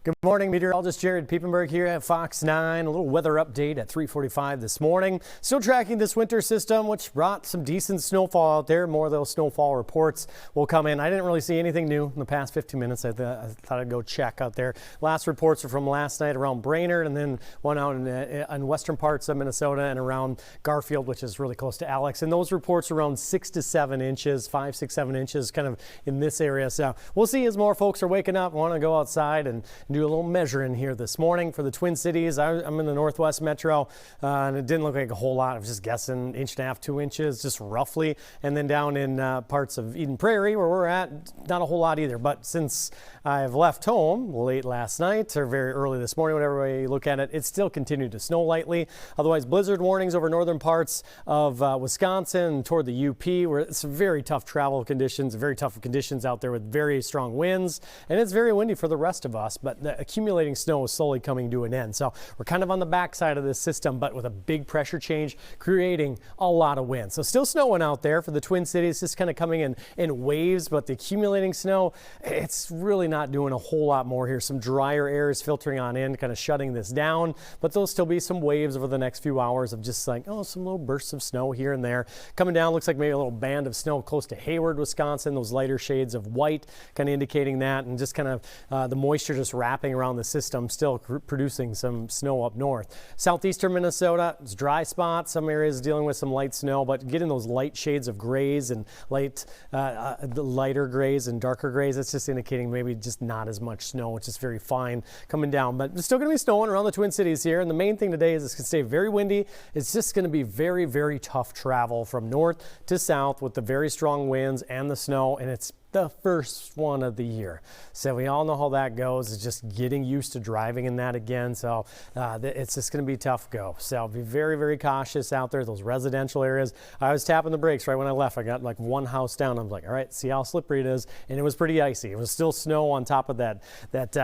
Good morning, meteorologist Jared-Piepenburg here at Fox 9. A little weather update at 3:45 this morning. Still tracking this winter system, which brought some decent snowfall out there. More of those snowfall reports will come in. I didn't really see anything new in the past 15 minutes. I thought I'd go check out there. Last reports are from last night around Brainerd, and then one out in western parts of Minnesota and around Garfield, which is really close to Alex. And those reports are around 6 to 7 inches, 5, 6, 7 inches, kind of in this area. So we'll see as more folks are waking up, want to go outside and do a little measuring here this morning for the Twin Cities. I'm in the Northwest Metro, and it didn't look like a whole lot. I was just guessing 1.5 to 2 inches, just roughly. And then down in parts of Eden Prairie, where we're at, not a whole lot either. But since I've left home late last night or very early this morning, whatever way you look at it, it still continued to snow lightly. Otherwise, blizzard warnings over northern parts of Wisconsin toward the UP, where it's very tough travel conditions, very tough conditions out there with very strong winds. And it's very windy for the rest of us, but the accumulating snow is slowly coming to an end. So we're kind of on the backside of this system, but with a big pressure change creating a lot of wind. So still snowing out there for the Twin Cities, just kind of coming in waves, but the accumulating snow, it's really not doing a whole lot more here. Some drier air is filtering on in, kind of shutting this down, but there'll still be some waves over the next few hours of just like, some little bursts of snow here and there. Coming down, looks like maybe a little band of snow close to Hayward, Wisconsin, those lighter shades of white kind of indicating that, and just kind of the moisture just wrapping around the system, still producing some snow up north. Southeastern Minnesota, it's dry spots. Some areas dealing with some light snow, but getting those light shades of grays and lighter grays and darker grays, it's just indicating maybe just not as much snow, which is very fine coming down. But it's still going to be snowing around the Twin Cities here. And the main thing today is it's going to stay very windy. It's just going to be very, very tough travel from north to south with the very strong winds and the snow. And it's the first one of the year. So we all know how that goes. It's just getting used to driving in that again. So it's just going to be a tough go. So be very, very cautious out there. Those residential areas. I was tapping the brakes right when I left. I got like one house down. I was like, all right, see how slippery it is. And it was pretty icy. It was still snow on top of that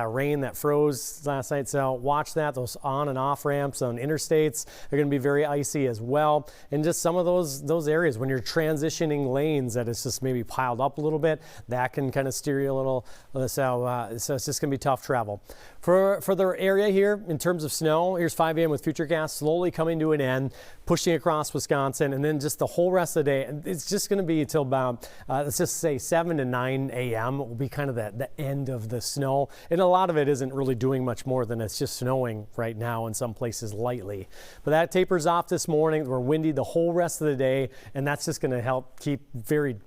rain that froze last night. So watch that. Those on and off ramps on interstates are going to be very icy as well. And just some of those areas when you're transitioning lanes that it's just maybe piled up a little bit, that can kind of steer you a little. So it's just going to be tough travel. For the area here, in terms of snow, here's 5 a.m. with Futurecast slowly coming to an end, pushing across Wisconsin, and then just the whole rest of the day. It's just going to be until about, let's just say 7 to 9 a.m. will be kind of the end of the snow. And a lot of it isn't really doing much more than it's just snowing right now in some places lightly. But that tapers off this morning. We're windy the whole rest of the day, and that's just going to help keep very,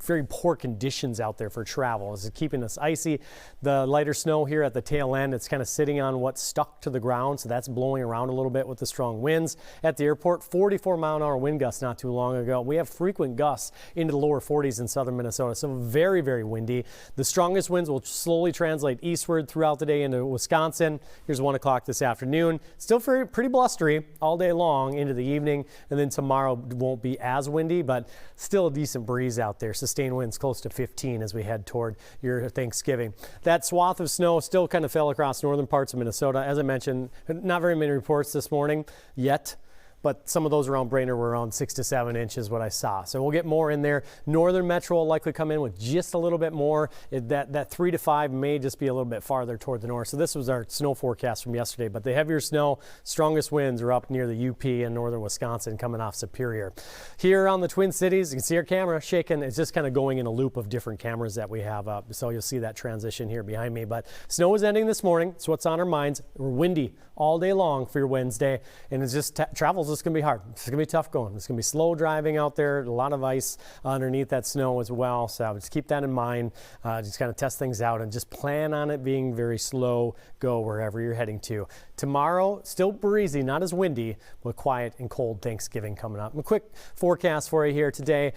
very poor conditions out there for travel. It's keeping us icy. The lighter snow here at the tail end, it's kind of sitting on what's stuck to the ground, so that's blowing around a little bit with the strong winds. At the airport, 44-mile-an-hour wind gusts not too long ago. We have frequent gusts into the lower 40s in southern Minnesota, so very, very windy. The strongest winds will slowly translate eastward throughout the day into Wisconsin. Here's 1 o'clock this afternoon. Still pretty blustery all day long into the evening, and then tomorrow won't be as windy, but still a decent breeze out there. Sustained winds close to 15 as we head toward your Thanksgiving. That swath of snow still kind of fell across northern parts of Minnesota. As I mentioned, not very many reports this morning yet, but some of those around Brainerd were around 6 to 7 inches what I saw. So we'll get more in there. Northern Metro will likely come in with just a little bit more. That 3 to 5 may just be a little bit farther toward the north. So this was our snow forecast from yesterday, but the heavier snow, strongest winds are up near the UP and northern Wisconsin coming off Superior. Here on the Twin Cities, you can see our camera shaking. It's just kind of going in a loop of different cameras that we have up. So you'll see that transition here behind me. But snow is ending this morning. It's what's on our minds. We're windy all day long for your Wednesday, and it's just travel's just going to be hard. It's going to be tough going. It's going to be slow driving out there, a lot of ice underneath that snow as well. So just keep that in mind. Just kind of test things out and just plan on it being very slow go wherever you're heading to. Tomorrow, still breezy, not as windy, but quiet and cold Thanksgiving coming up. A quick forecast for you here today.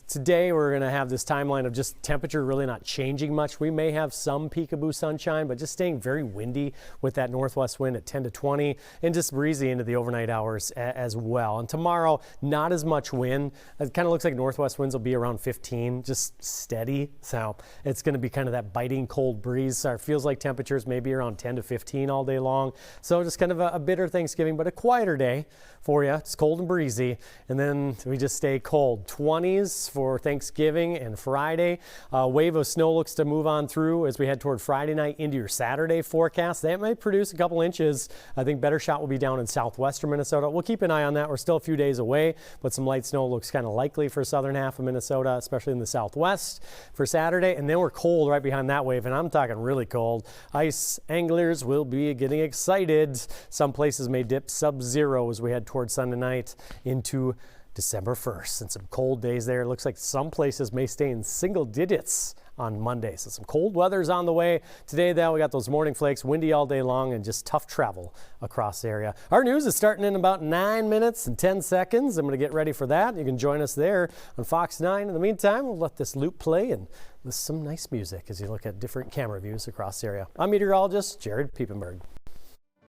Today we're going to have this timeline of just temperature really not changing much. We may have some peekaboo sunshine, but just staying very windy with that northwest wind at 10 to 20 and just breezy into the overnight hours as well. And tomorrow, not as much wind. It kind of looks like northwest winds will be around 15, just steady. So it's going to be kind of that biting cold breeze. So it feels like temperatures maybe around 10 to 15 all day long. So just kind of a bitter Thanksgiving, but a quieter day for you. It's cold and breezy. And then we just stay cold. 20s for Thanksgiving and Friday. Wave of snow looks to move on through as we head toward Friday night into your Saturday forecast. That might produce a couple inches. I think better shot will be down in southwestern Minnesota. We'll keep an eye on that. We're still a few days away, but some light snow looks kind of likely for southern half of Minnesota, especially in the southwest for Saturday. And then we're cold right behind that wave, and I'm talking really cold. Ice anglers will be getting excited. Some places may dip sub-zero as we head towards Sunday night into December 1st. And some cold days there. It looks like some places may stay in single digits on Monday. So some cold weather's on the way. Today, though, we got those morning flakes, windy all day long, and just tough travel across the area. Our news is starting in about 9 minutes and 10 seconds. I'm going to get ready for that. You can join us there on Fox 9. In the meantime, we'll let this loop play and listen to some nice music as you look at different camera views across the area. I'm meteorologist Jared-Piepenburg.